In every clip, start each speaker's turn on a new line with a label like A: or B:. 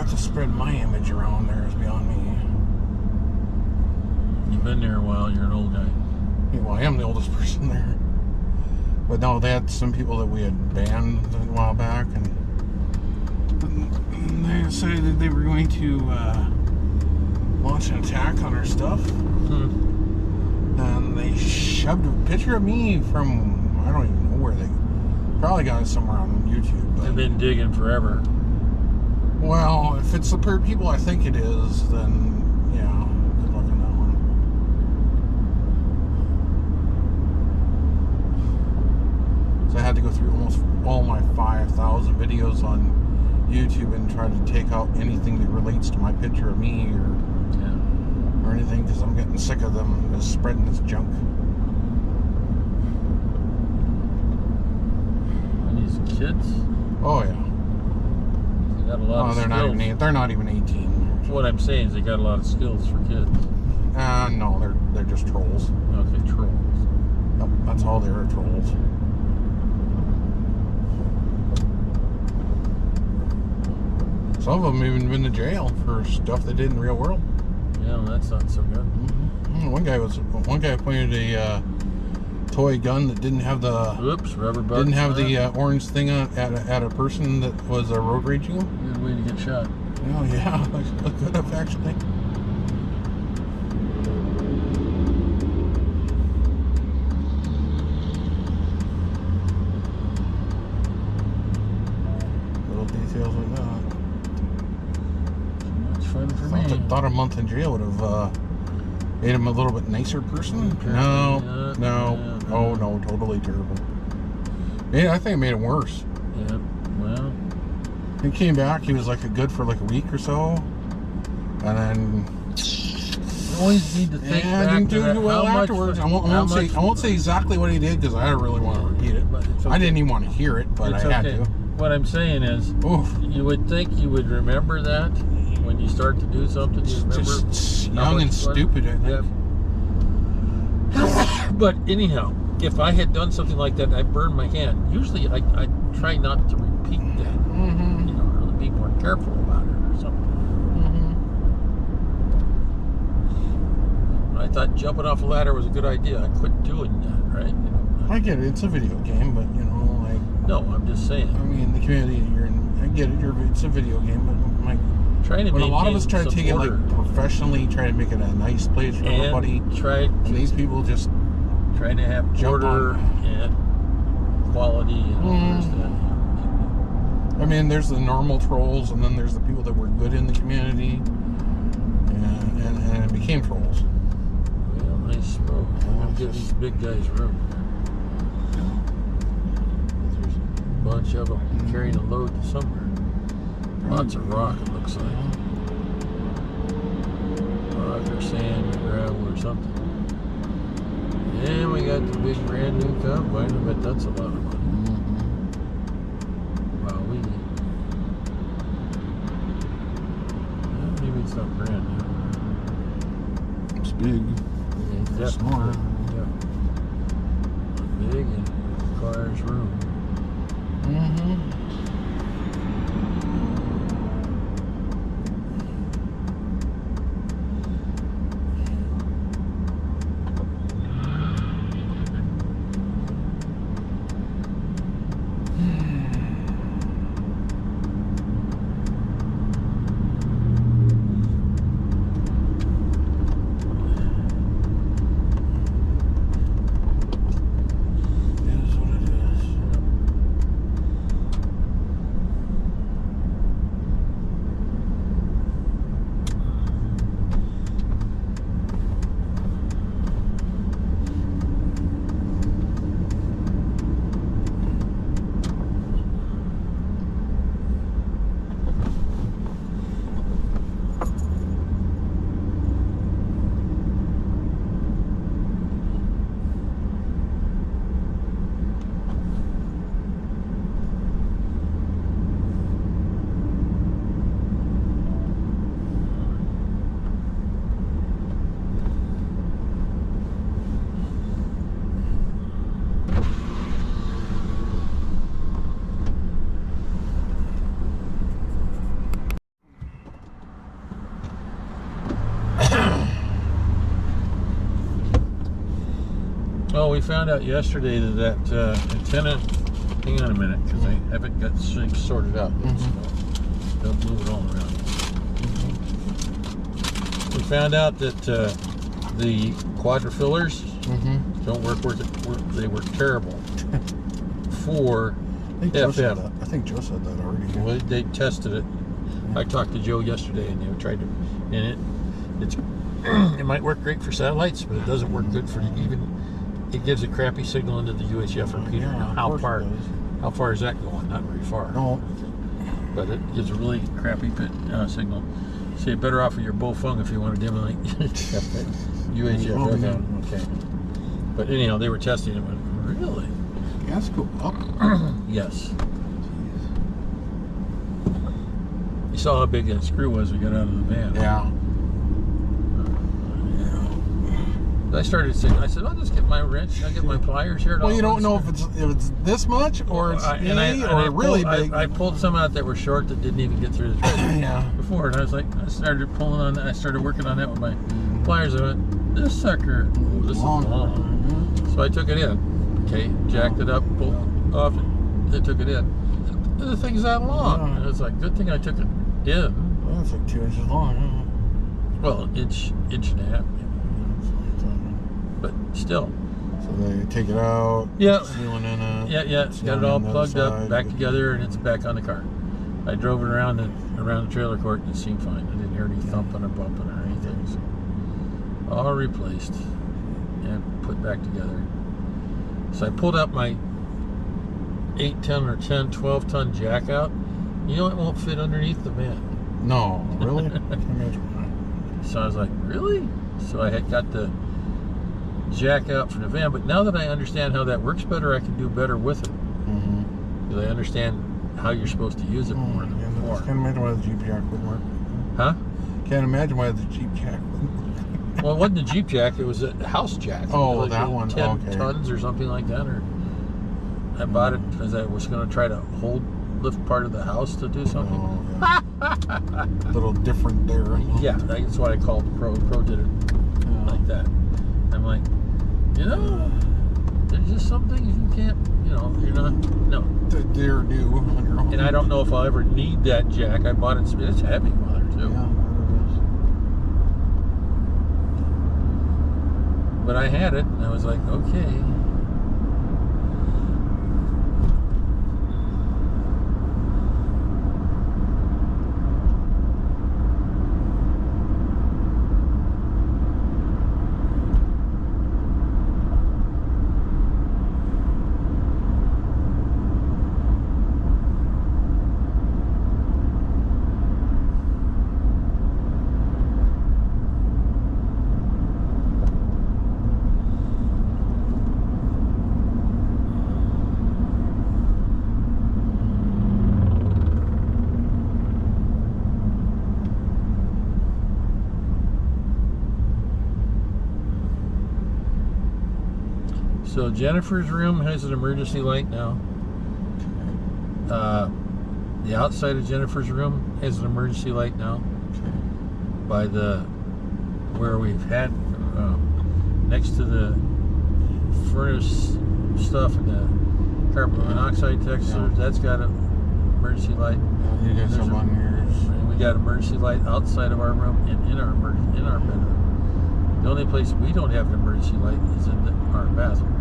A: have to spread my image around there is beyond me.
B: You've been there a while. You're an old guy.
A: Yeah, well, I am the oldest person there. But no, they had some people that we had banned a while back, and they decided they were going to launch an attack on our stuff. And they shoved a picture of me from, I don't even know where they, probably got it somewhere on YouTube. But,
B: They've been digging forever.
A: well, if it's the people I think it is, then yeah, good luck on that one. So I had to go through almost all my 5,000 videos on YouTube and try to take out anything that relates to my picture of me or anything, because I'm getting sick of them just spreading this junk.
B: And these kids,
A: Oh yeah.
B: they got a lot of
A: they're
B: skills.
A: they're not even 18.
B: What I'm saying is they got a lot of skills for kids.
A: No, they're just trolls.
B: Okay, trolls.
A: Yep, that's all they are, trolls. Some of them even been to jail for stuff they did in the real world.
B: Yeah, well, that's not so good.
A: One guy pointed a toy gun that didn't have the
B: Rubber butt.
A: didn't have the orange thing on at a person that was road raging.
B: Good way to get shot.
A: Oh yeah, that could have actually. Little details like that.
B: Much fun for me.
A: Thought a month in jail would have made him a little bit nicer person. No. Oh no, totally terrible. Yeah, I think it made him worse.
B: Yeah, well.
A: He came back, he was like good for like a week or so. And then
B: You always need to think
A: yeah,
B: back
A: didn't
B: to
A: do
B: that.
A: well
B: How much
A: afterwards.
B: for-
A: I won't say exactly what he did because I don't really want to repeat it.
B: But it's okay.
A: I didn't even want to hear it, but
B: It's
A: I had
B: okay.
A: to.
B: What I'm saying is,
A: Oof.
B: you would think you would remember that when you start to do something. You remember
A: Just
B: how
A: young
B: much
A: and
B: fun-
A: stupid, I think.
B: Yeah. But anyhow, if I had done something like that, I burned my hand. Usually, I try not to repeat that.
A: Mm-hmm.
B: You know, really be more careful about it or something. I thought jumping off a ladder was a good idea. I quit doing that, right? You know,
A: I get it. It's a video game, but you know, like.
B: no, I'm just saying.
A: I mean, the community you're in. I get it. It's a video game, but like.
B: Trying to
A: When a lot of us try to
B: maintain
A: take it
B: some
A: like
B: order.
A: professionally, try to make it a nice place for everybody.
B: And
A: And these people just
B: trying to have
A: jump
B: order
A: on.
B: and quality and all this stuff.
A: I mean, there's the normal trolls, and then there's the people that were good in the community, and it became trolls.
B: Well, nice smoke. I'm gonna give these big guys room. There's a bunch of them carrying a load to somewhere. Lots of rock, it looks like. Rock or sand or gravel or something. And we got the big brand new combine. I bet that's a lot of money. Wow, maybe it's not brand new.
A: It's big.
B: Yeah,
A: Smart.
B: yeah. Big and requires room. we found out yesterday that antenna. Hang on a minute, because I haven't got things sorted out yet. So don't move it all around. We found out that the quadrifillers don't work. They work terrible for FM.
A: I think Joe said that already.
B: Well, they tested it. I talked to Joe yesterday, and they tried to, and it might work great for satellites, but it doesn't work good for even. It gives a crappy signal into the UHF repeater.
A: Yeah,
B: How far is that going? Not very far.
A: No.
B: But it gives a really crappy signal. So you're better off with your Bofeng if you want to dimly UHF. Okay. But anyhow, they were testing it. Really?
A: Yeah, that's cool. Up.
B: Yes. You saw how big that screw was we got out of the van.
A: Yeah.
B: I started saying, I said, I'll just get my wrench, I'll get my pliers here.
A: Well, you don't know if it's this much or it's really big.
B: I pulled some out that were short that didn't even get through the thread before, and I was like, I started pulling on that. I started working on that with my pliers. I went, this sucker, this is long. So I took it in, okay, jacked it up, pulled off, and then took it in. The thing's that long. And it's like, good thing I took it in.
A: Well, it's like 2 inches long.
B: Well, inch and a half. But still.
A: So they take it out.
B: Yeah.
A: Sealing in it.
B: Yeah. It's got it all plugged up, back together, and it's back on the car. I drove it around the trailer court, and it seemed fine. I didn't hear any thumping or bumping or anything. So all replaced and put back together. So I pulled out my 8-ton or 10, 12-ton jack out. You know it won't fit underneath the van.
A: No, really?
B: So I was like, really? So I had got the jack out for the van, but now that I understand how that works better, I can do better with it. Because I understand how you're supposed to use it more than before.
A: Can't imagine why the Jeep jack wouldn't work.
B: Huh?
A: Can't imagine why the Jeep jack wouldn't work.
B: Well, it wasn't a Jeep jack, it was a house jack.
A: Oh,
B: like
A: that one.
B: 10 tons or something like that. Or I bought it because I was going to try to lift part of the house to do something.
A: A little different there.
B: Yeah, that's what I called the Pro. The Pro did it like that. I'm like, there's just some things you can't, you're not, no.
A: They're new on your own.
B: And I don't know if I'll ever need that jack. I bought it, it's heavy, mother, too.
A: Yeah,
B: But I had it, and I was like, okay. So Jennifer's room has an emergency light now. The outside of Jennifer's room has an emergency light now. By where we've had next to the furnace stuff and the carbon monoxide detector, that's got an emergency light.
A: Yeah, you got some on yours.
B: And we got emergency light outside of our room and in our bedroom. The only place we don't have an emergency light is in our bathroom.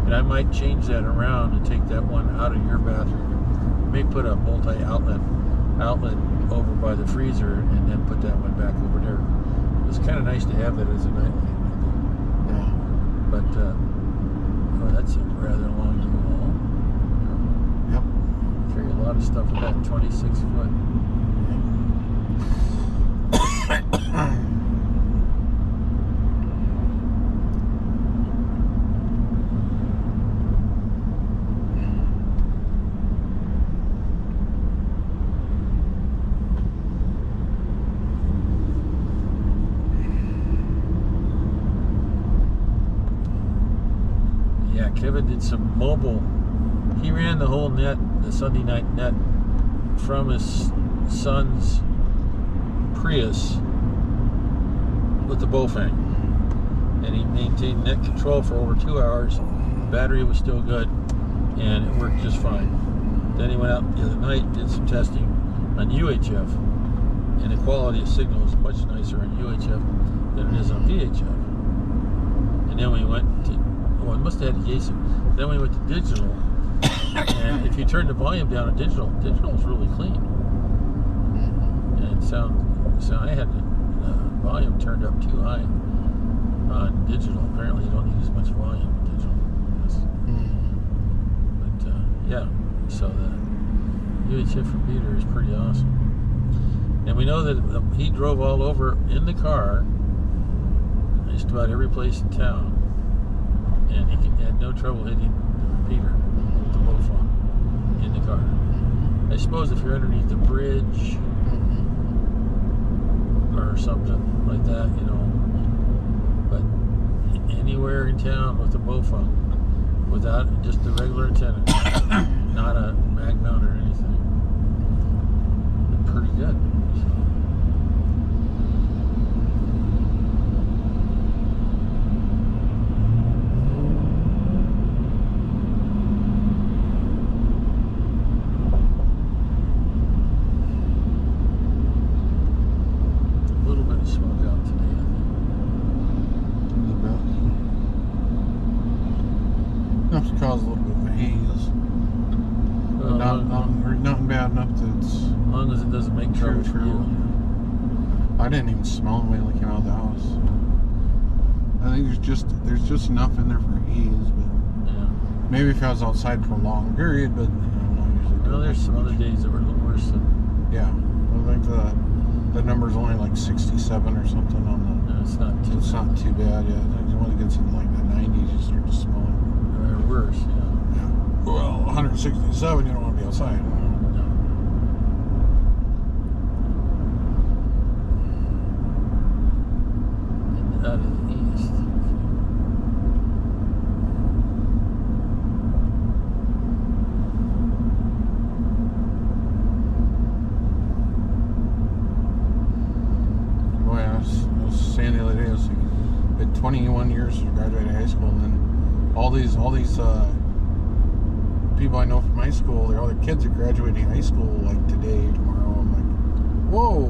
B: And I might change that around and take that one out of your bathroom. May put a multi-outlet over by the freezer and then put that one back over there. It's kind of nice to have that as a nightlight.
A: Yeah.
B: But that's a rather long U-Haul.
A: Yep.
B: Carry a lot of stuff with that 26 foot. Kevin did some mobile. He ran the whole net, the Sunday night net, from his son's Prius with the Bofeng. and he maintained net control for over 2 hours. Battery was still good, and it worked just fine. Then he went out the other night, did some testing on UHF, and the quality of signal is much nicer on UHF than it is on VHF. And then we went to, oh, I must have had a Yasu. Then we went to digital, and if you turn the volume down on digital is really clean. And so I had the volume turned up too high on digital. Apparently, you don't need as much volume in digital. But yeah, so the UHF repeater is pretty awesome. And we know that he drove all over in the car, just about every place in town, and he had no trouble hitting the repeater with the Bofang in the car. I suppose if you're underneath the bridge or something like that, you know, but anywhere in town with the Bofang, without just the regular antenna, not a mag mount or anything, pretty good.
A: Enough to cause a little bit of a haze.
B: Well,
A: Nothing bad enough that it's...
B: As long as it doesn't make trouble for you.
A: I didn't even smell them when I came out of the house. I think there's just enough in there for haze, but
B: yeah.
A: Maybe if I was outside for a long period, but I'm not usually.
B: Well, there's some other days that were a little worse than.
A: Yeah, I think the number's only like 67 or something on the.
B: No, it's not too.
A: It's not too bad. Yeah, I think when it gets in like the 90s, you start to smell it.
B: Or worse, yeah.
A: Well, 167, you don't want to be outside.
B: No. And out of the east.
A: Boy, I was saying the other day, it's been 21 years since I graduated high school, and then all these people I know from high school, they're all the kids are graduating high school like today, tomorrow. I'm like, whoa.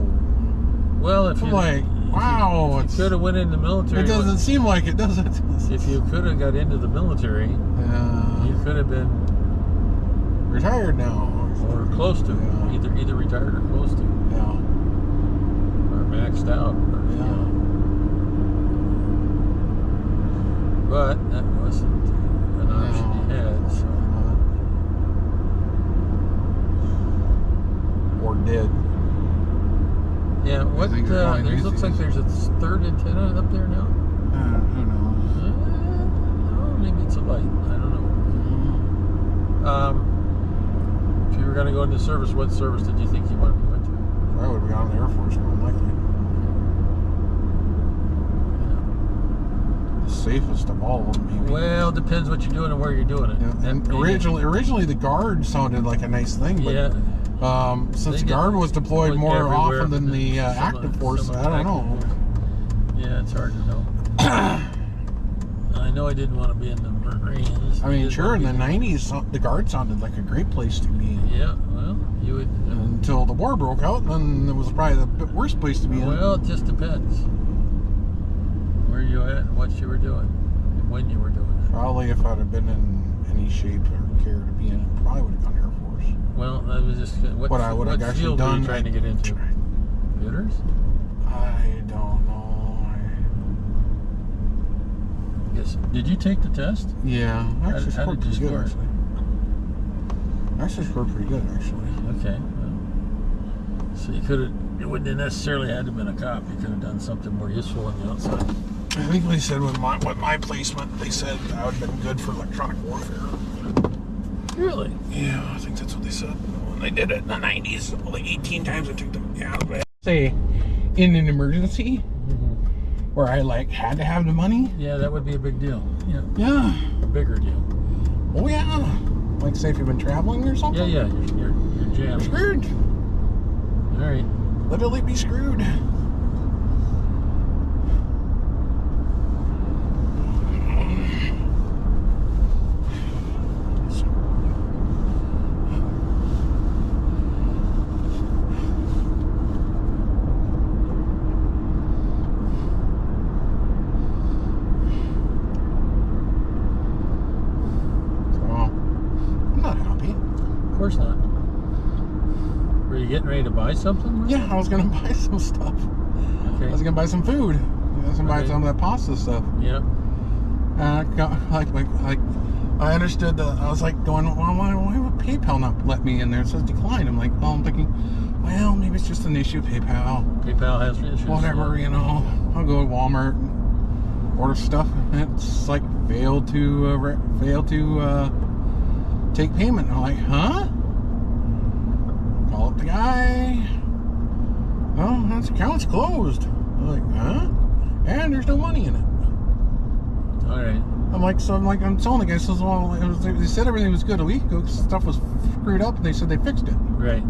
B: Well, if you
A: like, wow,
B: if you could have went in the military.
A: It doesn't seem like it, does it?
B: If you could have got into the military, you could have been
A: retired now,
B: or close to, either retired or close to, or maxed out. But that wasn't an option you had, so.
A: Or did.
B: Yeah, what, there looks like there's a third antenna up there now?
A: Who knows?
B: No, maybe it's a light, I don't know. If you were going to go into service, what service did you think you might go into?
A: I would be on the Air Force, more than likely. Safest of all of them, maybe.
B: Well, it depends what you're doing and where you're doing it.
A: Yeah, and originally the Guard sounded like a nice thing, but since the Guard was deployed more often than the active force, I don't know.
B: Yeah, it's hard to know. I know I didn't want to be in the Marines.
A: I mean, sure, in the 90s, the Guard sounded like a great place to be.
B: Yeah, well, you would...
A: Until the war broke out, then it was probably the worst place to be in.
B: Well, it just depends. Where you at and what you were doing and when you were doing it.
A: Probably if I'd have been in any shape or care to be in, probably would have gone Air Force.
B: Well, I was just what field were you trying to get into? Computers?
A: I don't know.
B: Yes. Did you take the test?
A: Yeah, I actually
B: How
A: scored
B: did you
A: pretty good.
B: score?
A: Actually, I actually scored pretty good. Actually.
B: Okay. Well, so you wouldn't have necessarily had to have been a cop. You could have done something more useful on the outside.
A: I think they said with my placement, they said I would have been good for electronic warfare.
B: Really?
A: Yeah, I think that's what they said when they did it in the 90s. Like 18 times I took them. Yeah, but say in an emergency where I like had to have the money.
B: Yeah, that would be a big deal. Yeah.
A: Yeah.
B: A bigger deal.
A: Oh yeah. Like say if you've been traveling or something.
B: Yeah, you're jammed.
A: Screwed.
B: All right.
A: Literally be screwed.
B: course not. Were you getting ready to buy something?
A: Yeah, I was gonna buy some stuff.
B: Okay.
A: I was gonna buy some food. I was gonna buy some of that pasta stuff.
B: Yeah.
A: I understood that. I was like going, well, why would PayPal not let me in there? It says decline. I'm like, well, I'm thinking, well, maybe it's just an issue of PayPal.
B: PayPal has issues.
A: Whatever, you know. I'll go to Walmart and order stuff, and it's like failed to take payment. I'm like, huh? Call up the guy. Oh, that account's closed. I'm like, huh? And there's no money in it.
B: All right.
A: I'm telling the guy, says, well, they said everything was good a week ago, stuff was screwed up, and they said they fixed it.
B: Right.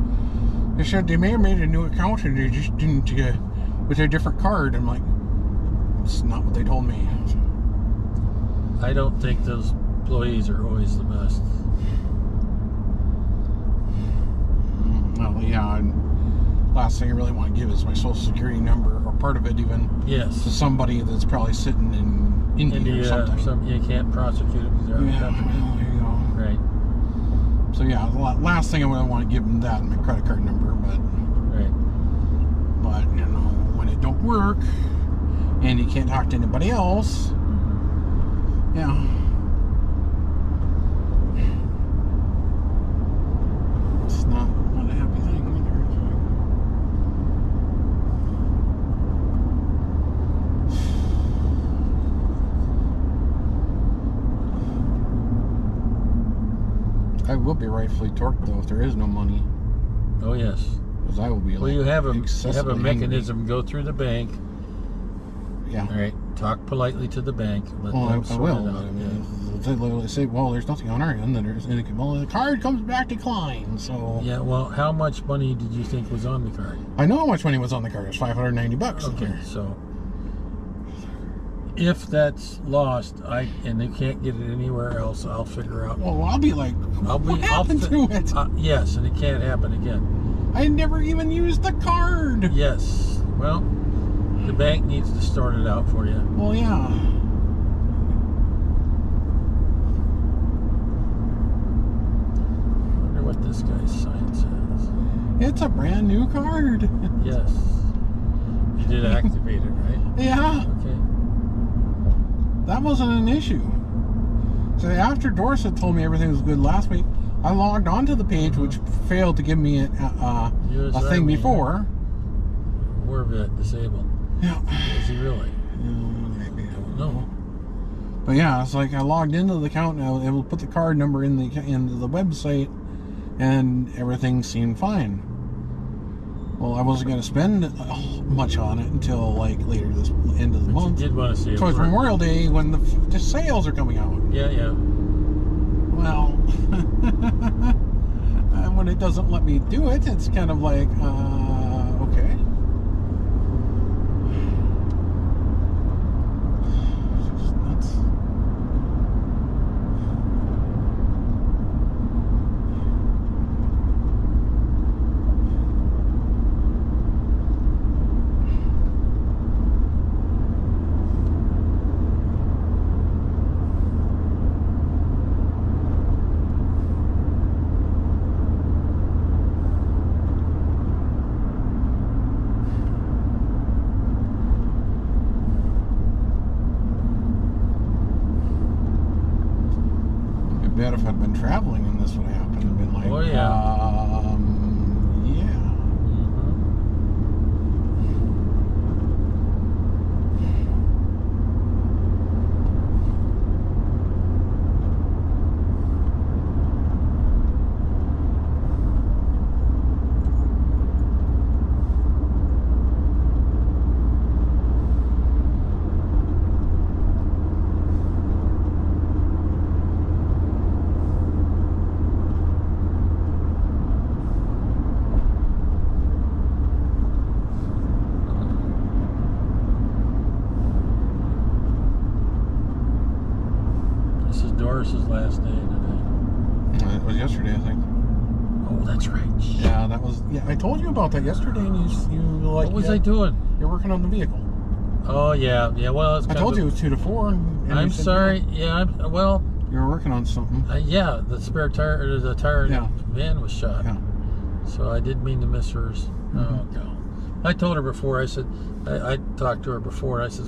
A: They said they may have made a new account, and they just didn't, with a different card. I'm like, it's not what they told me.
B: I don't think those employees are always the best.
A: Well, yeah, and last thing I really want to give is my social security number, or part of it even,
B: yes,
A: to somebody that's probably sitting in India or something.
B: You can't prosecute it because they're out of country.
A: Well, there you go.
B: Right.
A: So yeah, the last thing I really want to give them that, my credit card number, but you know, when it don't work and you can't talk to anybody else, yeah. It's not a happy thing either. I will be rightfully torqued though if there is no money.
B: Oh yes.
A: Because I will be.
B: Well, you have a mechanism.
A: Angry.
B: Go through the bank.
A: Yeah.
B: All right. Talk politely to the bank. Let them
A: I
B: sort
A: will.
B: it out.
A: They say, well, there's nothing on our end. Well, the card comes back declined. So.
B: Yeah. Well, how much money did you think was on the card?
A: I know how much money was on the card. It's $590.
B: Okay. So. If that's lost, and they can't get it anywhere else, I'll figure out.
A: Well, I'll be like, what happened to it?
B: Yes, and it can't happen again.
A: I never even used the card.
B: Yes. Well, the bank needs to sort it out for you.
A: Well, yeah.
B: I wonder what this guy's sign says.
A: It's a brand new card.
B: Yes. You did activate it, right?
A: Yeah.
B: Okay.
A: That wasn't an issue. So after Dorset told me everything was good last week, I logged onto the page, which failed to give me a thing before.
B: Corvette disabled.
A: Yeah.
B: Is he really?
A: Maybe.
B: I don't know.
A: But yeah, it's like I logged into the account and I was able to put the card number into the website, and everything seemed fine. Well, I wasn't going to spend much on it until like later this end of the month.
B: You did want to see it
A: towards
B: work.
A: Memorial Day when the sales are coming out.
B: Yeah, yeah.
A: Well, and when it doesn't let me do it, it's kind of like, okay. It's just nuts. Bet if I'd been traveling and this would have happened, I'd been like,
B: oh yeah,
A: yeah.
B: Doris's last day today.
A: It was yesterday, I think.
B: Oh, that's right.
A: Yeah, that was. Yeah, I told you about that yesterday, and you like.
B: What was I doing?
A: You're working on the vehicle.
B: Oh yeah, yeah. Well, it's
A: I told you it was 2 to 4. And
B: I'm sorry. Yeah. Well,
A: You were working on something.
B: Yeah, the spare tire, or the tire in the van was shot.
A: Yeah.
B: So I did mean to miss hers. Oh, no. I told her before, I said, I talked to her before, I said,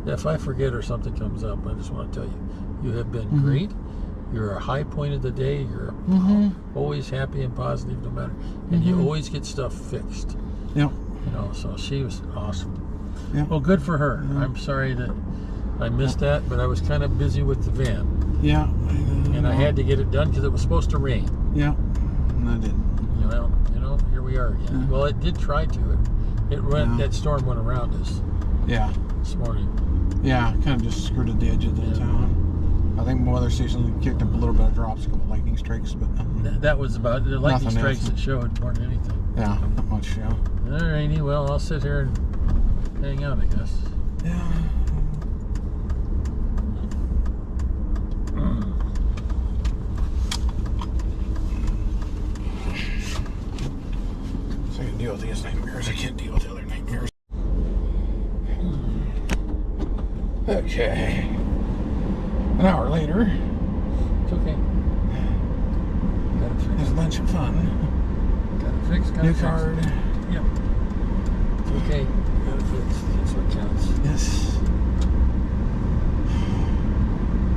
B: if I forget or something comes up, I just want to tell you, you have been great. You're a high point of the day. You're always happy and positive no matter. And you always get stuff fixed.
A: Yep.
B: You know, so she was awesome.
A: Yep.
B: Well, good for her. I'm sorry that I missed that, but I was kind of busy with the van.
A: Yeah.
B: And I had to get it done because it was supposed to rain.
A: Yeah. And I didn't.
B: You know, here we are again.
A: Yeah.
B: Well, it did try to. It went. That storm went around us.
A: Yeah.
B: This morning.
A: Yeah, kind of just skirted the edge of the town. I think my weather station kicked up a little bit of drops, a couple lightning strikes, but
B: that was about the lightning strikes
A: else.
B: that showed more than anything.
A: Yeah, not much. Yeah.
B: Alrighty, well, I'll sit here and hang out, I guess.
A: Yeah. So I can deal with these nightmares. I can't deal with the other nightmares. Okay. An hour later.
B: It's okay. Got it fixed.
A: It's a bunch of fun.
B: Got it fixed. Got
A: New
B: it fixed.
A: card.
B: Yep. It's okay. Got it fixed. That's what counts.
A: Yes.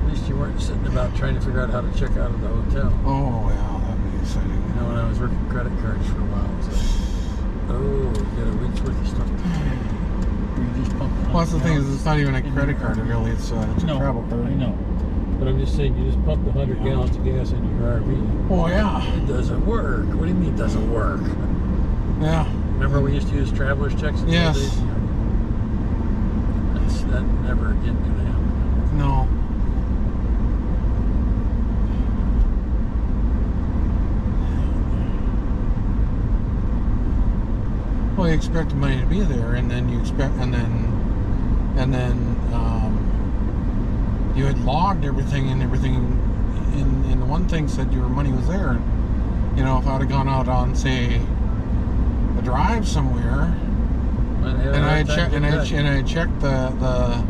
B: At least you weren't sitting about trying to figure out how to check out of the hotel.
A: Oh, yeah, that'd be exciting.
B: You know, when I was working credit cards for a while, it was like, oh, you got a week's worth of stuff to pay. Or you just pump
A: Well, that's the thing is, it's not even a credit card, really. It's a travel card.
B: I know. But I'm just saying, you just pumped 100 gallons of gas into your RV.
A: Oh, yeah.
B: It doesn't work. What do you mean it doesn't work?
A: Yeah.
B: Remember we used to use traveler's checks in those
A: Yes.
B: days? That never again gonna happen.
A: No. Well, you expect the money to be there, and then you expect, and then you had logged everything, and everything in the one thing said your money was there. You know, if I'd have gone out on, say, a drive somewhere, and I checked the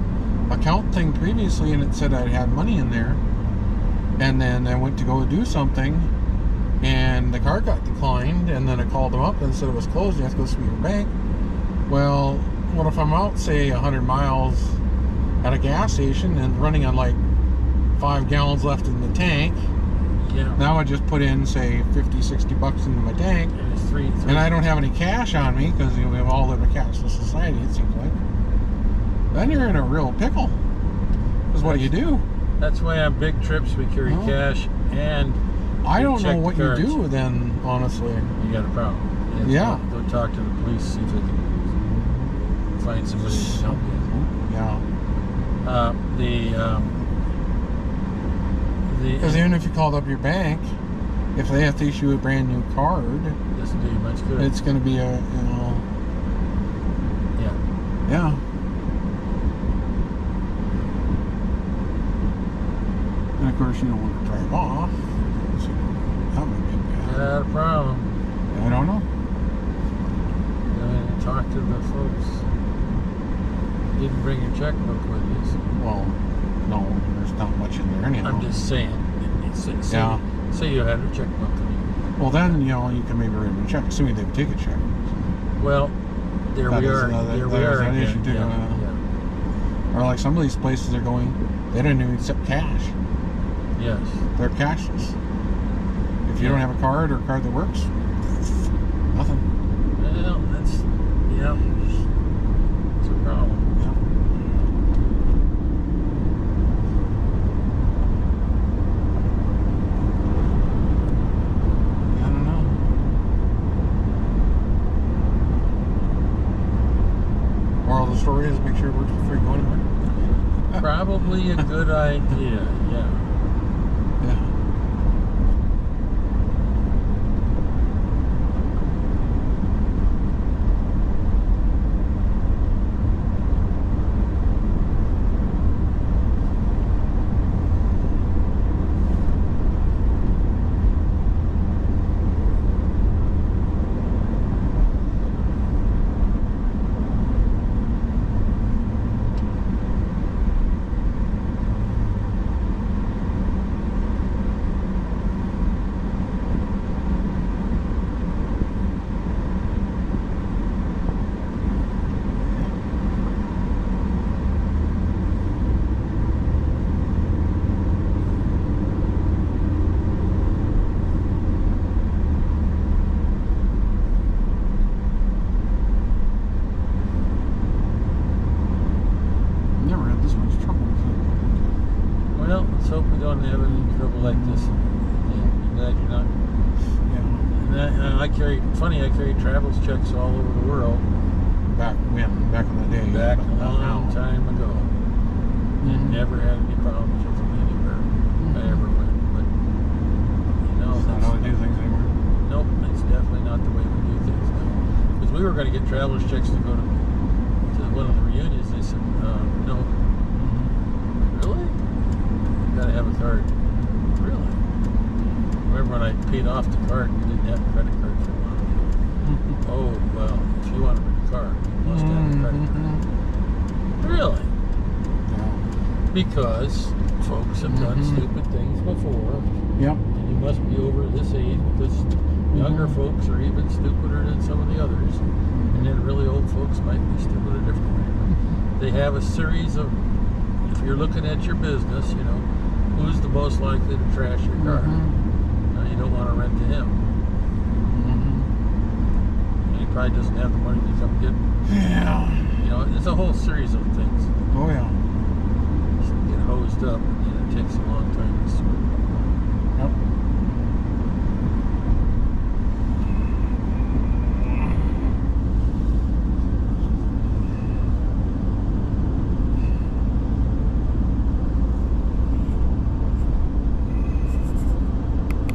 A: account thing previously, and it said I had money in there, and then I went to go do something, and the card got declined, and then I called them up and said it was closed. You have to go sweep your bank. Well, what if I'm out, say, 100 miles at a gas station and running on like 5 gallons left in the tank?
B: Yeah.
A: Now I just put in, say, 50, 60 bucks into my tank,
B: And it's three.
A: and I don't have any cash on me because we have all live a cashless society, it seems like. Then you're in a real pickle. Because what do you do?
B: That's why on big trips we carry cash and
A: I don't know
B: check
A: what
B: cards.
A: you do then, honestly.
B: You got a problem.
A: Yeah.
B: Go talk to the police, see if they can find somebody to help you.
A: Yeah. Because even if you called up your bank, if they have to issue a brand new card,
B: doesn't do you much good.
A: it's going to be a, yeah. And of course, you don't want to drive off. So that would be bad.
B: Not a problem.
A: I don't know.
B: Talk to the folks. You didn't bring your checkbook with you. So.
A: Well, no, there's not much in there anyhow.
B: I'm just saying. Say you had a checkbook.
A: Well, then, you can maybe write a check, assuming they would take a check.
B: Well, there we are. There we are
A: That
B: again.
A: issue too.
B: Yeah.
A: Or like some of these places are going, they don't even accept cash.
B: Yes.
A: They're cashless. If you don't have a card or a card that works, nothing.
B: Well, that's it's a problem.
A: Yeah. I don't know. Moral of the story is make sure it works before you go anywhere.
B: Probably a good idea. Yeah.
A: Yeah.
B: don't have any trouble like this. I'm glad you're not.
A: Yeah.
B: And I carry travels checks all over the world.
A: Back in the day.
B: Back a long time ago. And never had any problems with them anywhere I ever went. But, you know,
A: that's not how we do things anymore.
B: Nope, it's definitely not the way we do things now. Because we were going to get traveler's checks to go to one of the reunions. They said, no. Really? You got to have a card. Really? Remember when I paid off the card, we didn't have a credit card for a while. Oh, well, if you want to rent a car, you must have a credit card. Really? Because folks have done stupid things before.
A: Yep.
B: And you must be over this age because younger folks are even stupider than some of the others. And then really old folks might be stupid a different way. But they have a series of, if you're looking at your business, you know, who's the most likely to trash your car? Now, you don't want to rent to him. And he probably doesn't have the money to come get it.
A: Yeah.
B: You know, it's a whole series of things.
A: Oh, yeah.
B: Get hosed up, and it takes a long time to swim.
A: Yep.